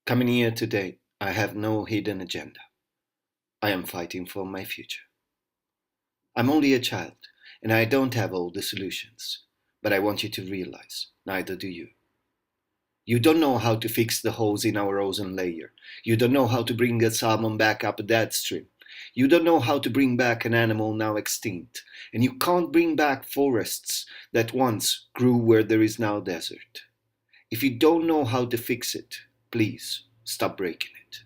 Coming here today, I have no hidden agenda. I am fighting for my future. I'm only a child, and I don't have all the solutions. But I want you to realize, neither do you. You don't know how to fix the holes in our ozone layer. You don't know how to bring a salmon back up a dead stream. You don't know how to bring back an animal now extinct. And you can't bring back forests that once grew where there is now desert. If you don't know how to fix it, please stop breaking it.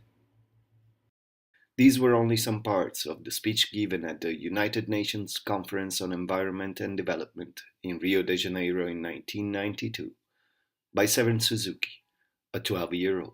These were only some parts of the speech given at the United Nations Conference on Environment and Development in Rio de Janeiro in 1992 by Seven Suzuki, a 12-year-old.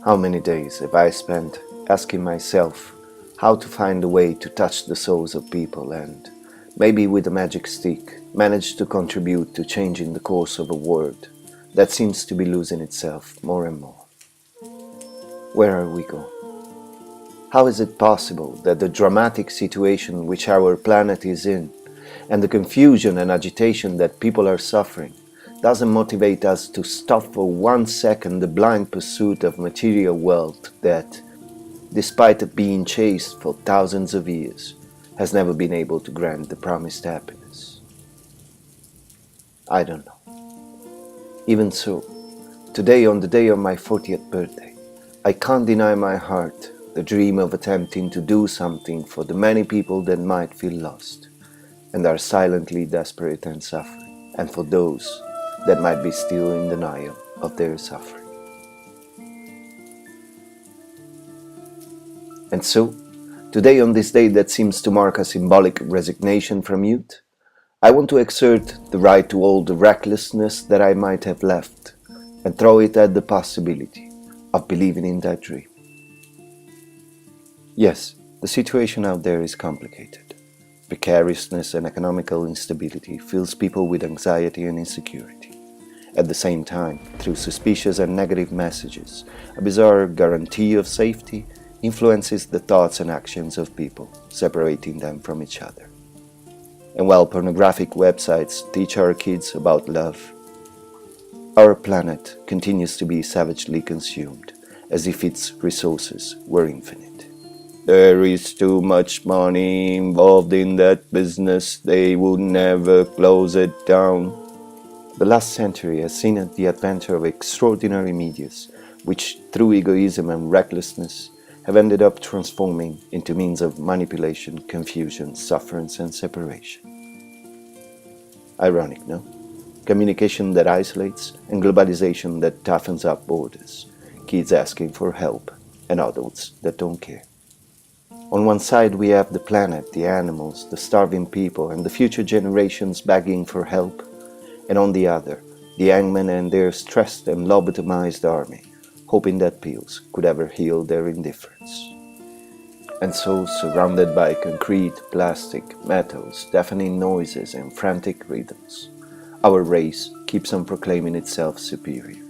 How many days have I spent asking myself how to find a way to touch the souls of people and, maybe with a magic stick, manage to contribute to changing the course of a world that seems to be losing itself more and more. Where are we going? How is it possible that the dramatic situation which our planet is in and the confusion and agitation that people are suffering doesn't motivate us to stop for 1 second the blind pursuit of material wealth that, despite being chased for thousands of years, has never been able to grant the promised happiness? I don't know. Even so, today, on the day of my 40th birthday, I can't deny my heart the dream of attempting to do something for the many people that might feel lost and are silently desperate and suffering, and for those that might be still in denial of their suffering. And so, today, on this day that seems to mark a symbolic resignation from youth, I want to exert the right to all the recklessness that I might have left and throw it at the possibility of believing in that dream. Yes, the situation out there is complicated. Precariousness and economical instability fills people with anxiety and insecurity. At the same time, through suspicious and negative messages, a bizarre guarantee of safety influences the thoughts and actions of people, separating them from each other. And while pornographic websites teach our kids about love, our planet continues to be savagely consumed, as if its resources were infinite. There is too much money involved in that business, they would never close it down. The last century has seen the advent of extraordinary medias, which, through egoism and recklessness, have ended up transforming into means of manipulation, confusion, sufferance, and separation. Ironic, no? Communication that isolates and globalization that toughens up borders, kids asking for help and adults that don't care. On one side we have the planet, the animals, the starving people, and the future generations begging for help, and on the other, the hangmen and their stressed and lobotomized army, hoping that pills could ever heal their indifference. And so, surrounded by concrete, plastic, metals, deafening noises, and frantic rhythms, our race keeps on proclaiming itself superior,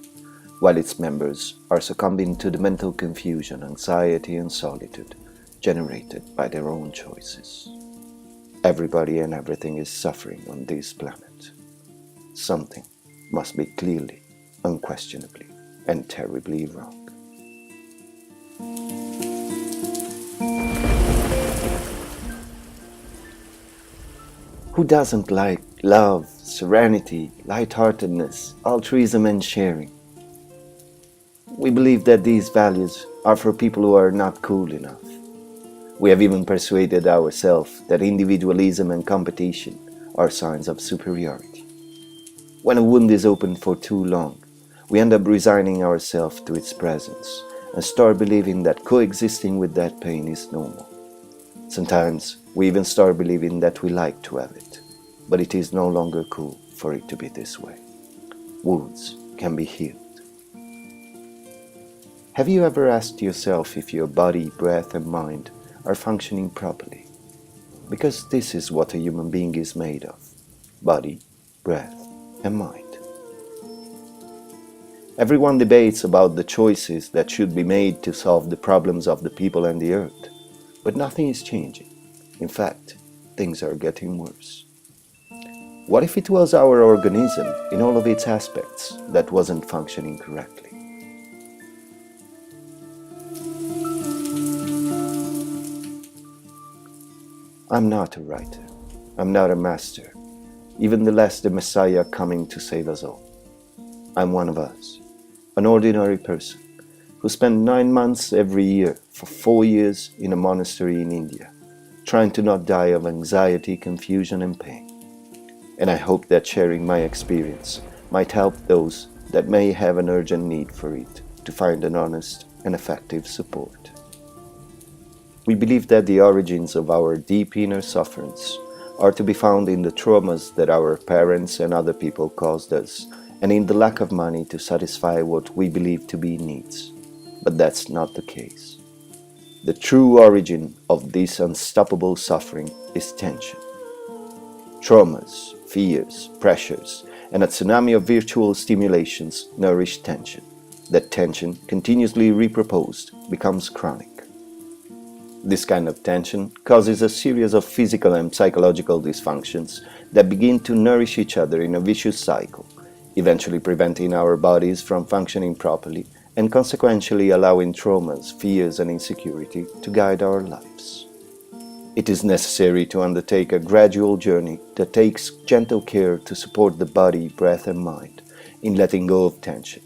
while its members are succumbing to the mental confusion, anxiety, and solitude generated by their own choices. Everybody and everything is suffering on this planet. Something must be clearly, unquestionably, and terribly wrong. Who doesn't like love, serenity, lightheartedness, altruism, and sharing? We believe that these values are for people who are not cool enough. We have even persuaded ourselves that individualism and competition are signs of superiority. When a wound is open for too long, we end up resigning ourselves to its presence and start believing that coexisting with that pain is normal. Sometimes we even start believing that we like to have it, but it is no longer cool for it to be this way. wounds can be healed. Have you ever asked yourself if your body, breath and mind are functioning properly? Because this is what a human being is made of: body, breath and mind. Everyone debates about the choices that should be made to solve the problems of the people and the earth, but nothing is changing. In fact, things are getting worse. What if it was our organism in all of its aspects that wasn't functioning correctly? I'm not a writer. I'm not a master, even the less the Messiah coming to save us all. I'm one of us, an ordinary person who spent 9 months every year for 4 years in a monastery in India, trying to not die of anxiety, confusion and pain. And I hope that sharing my experience might help those that may have an urgent need for it to find an honest and effective support. We believe that the origins of our deep inner sufferings are to be found in the traumas that our parents and other people caused us, and in the lack of money to satisfy what we believe to be needs. But that's not the case. The true origin of this unstoppable suffering is tension. Traumas, fears, pressures, and a tsunami of virtual stimulations nourish tension. That tension, continuously reproposed, becomes chronic. This kind of tension causes a series of physical and psychological dysfunctions that begin to nourish each other in a vicious cycle, eventually preventing our bodies from functioning properly and consequentially allowing traumas, fears and insecurity to guide our lives. It is necessary to undertake a gradual journey that takes gentle care to support the body, breath and mind in letting go of tension,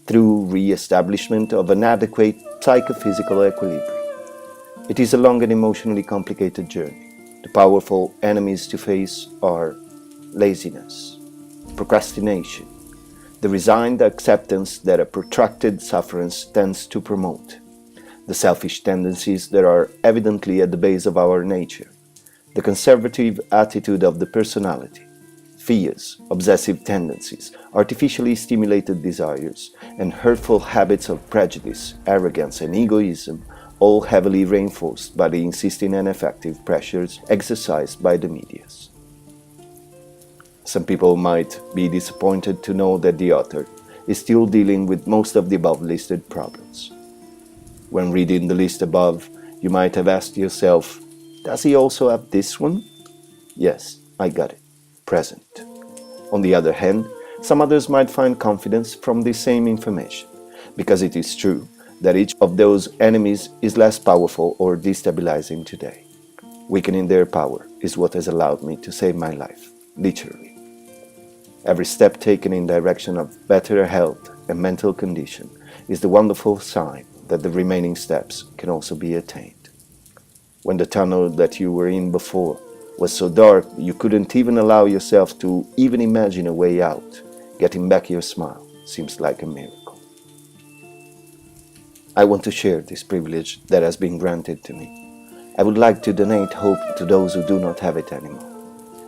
through re-establishment of an adequate psychophysical equilibrium. It is a long and emotionally complicated journey. The powerful enemies to face are laziness, procrastination, the resigned acceptance that a protracted sufferance tends to promote, the selfish tendencies that are evidently at the base of our nature, the conservative attitude of the personality, fears, obsessive tendencies, artificially stimulated desires, and hurtful habits of prejudice, arrogance and egoism, all heavily reinforced by the insisting and effective pressures exercised by the medias. Some people might be disappointed to know that the author is still dealing with most of the above listed problems. When reading the list above, you might have asked yourself, does he also have this one? Yes, I got it. Present. On the other hand, some others might find confidence from the same information, because it is true that each of those enemies is less powerful or destabilizing today. Weakening their power is what has allowed me to save my life, literally. Every step taken in direction of better health and mental condition is the wonderful sign that the remaining steps can also be attained. When the tunnel that you were in before was so dark you couldn't even allow yourself to even imagine a way out, getting back your smile seems like a miracle. I want to share this privilege that has been granted to me. I would like to donate hope to those who do not have it anymore,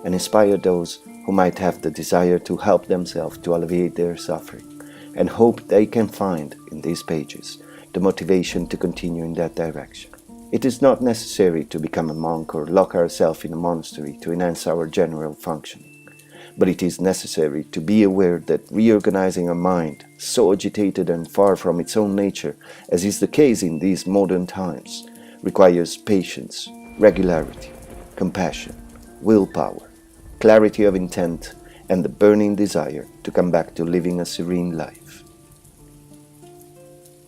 and inspire those who might have the desire to help themselves to alleviate their suffering, and hope they can find in these pages the motivation to continue in that direction. It is not necessary to become a monk or lock ourselves in a monastery to enhance our general functioning. But it is necessary to be aware that reorganizing a mind so agitated and far from its own nature, as is the case in these modern times, requires patience, regularity, compassion, willpower, clarity of intent, and the burning desire to come back to living a serene life.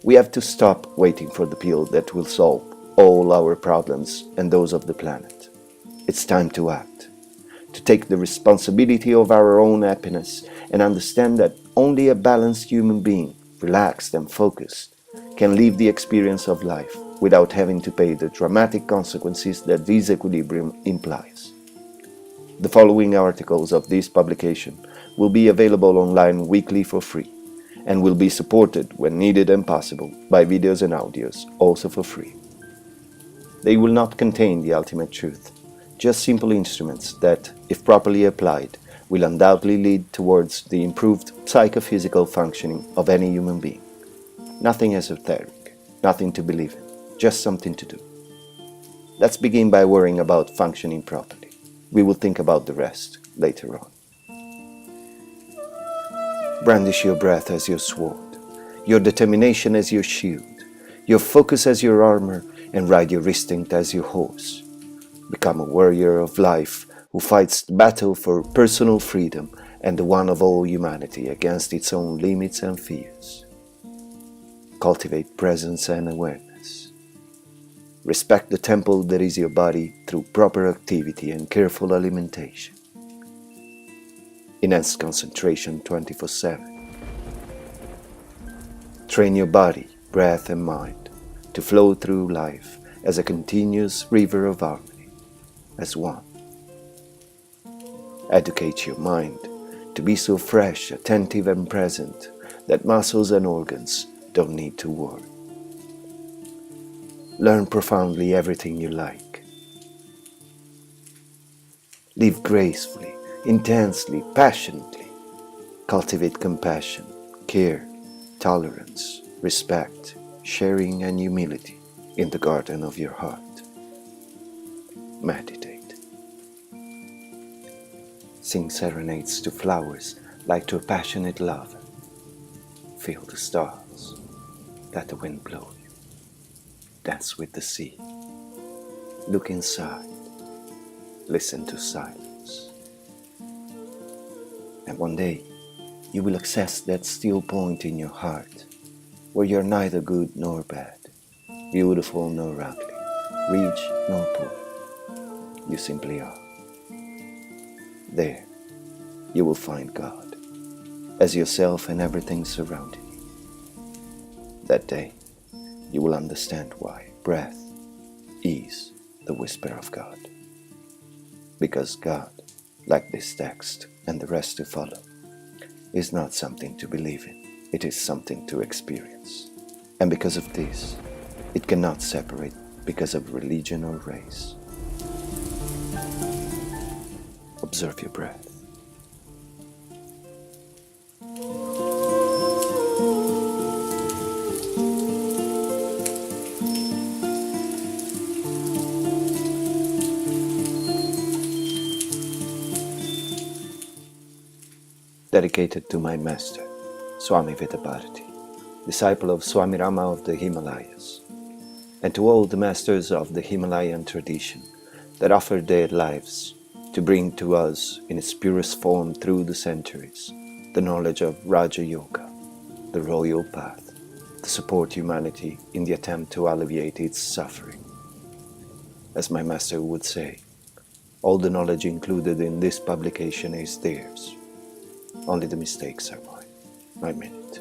We have to stop waiting for the pill that will solve all our problems and those of the planet. It's time to act, to take the responsibility of our own happiness and understand that only a balanced human being, relaxed and focused, can live the experience of life without having to pay the dramatic consequences that disequilibrium implies. The following articles of this publication will be available online weekly for free, and will be supported when needed and possible by videos and audios, also for free. They will not contain the ultimate truth, just simple instruments that, if properly applied, will undoubtedly lead towards the improved psychophysical functioning of any human being. Nothing esoteric, nothing to believe in, just something to do. Let's begin by worrying about functioning properly. We will think about the rest later on. Brandish your breath as your sword, your determination as your shield, your focus as your armor, and ride your instinct as your horse. Become a warrior of life who fights the battle for personal freedom and the one of all humanity against its own limits and fears. Cultivate presence and awareness. Respect the temple that is your body through proper activity and careful alimentation. Enhance concentration 24/7. Train your body, breath and mind to flow through life as a continuous river of harmony, as one. Educate your mind to be so fresh, attentive and present that muscles and organs don't need to worry. Learn profoundly everything you like. Live gracefully, intensely, passionately. Cultivate compassion, care, tolerance, respect, sharing and humility in the garden of your heart. Meditate. Sing serenades to flowers like to a passionate lover. Feel the stars, let the wind blow you. Dance with the sea. Look inside. Listen to silence. And one day, you will access that still point in your heart where you're neither good nor bad, beautiful nor ugly, rich nor poor. You simply are. There, you will find God as yourself and everything surrounding you. That day, you will understand why breath is the whisper of God. Because God, like this text and the rest to follow, is not something to believe in, it is something to experience. And because of this, it cannot separate because of religion or race. Observe your breath. Dedicated to my master, Swami Vedabharati, disciple of Swami Rama of the Himalayas, and to all the masters of the Himalayan tradition that offered their lives to bring to us in its purest form through the centuries the knowledge of Raja Yoga, the royal path, to support humanity in the attempt to alleviate its suffering. As my master would say, all the knowledge included in this publication is theirs. Only the mistakes are mine. I mean it.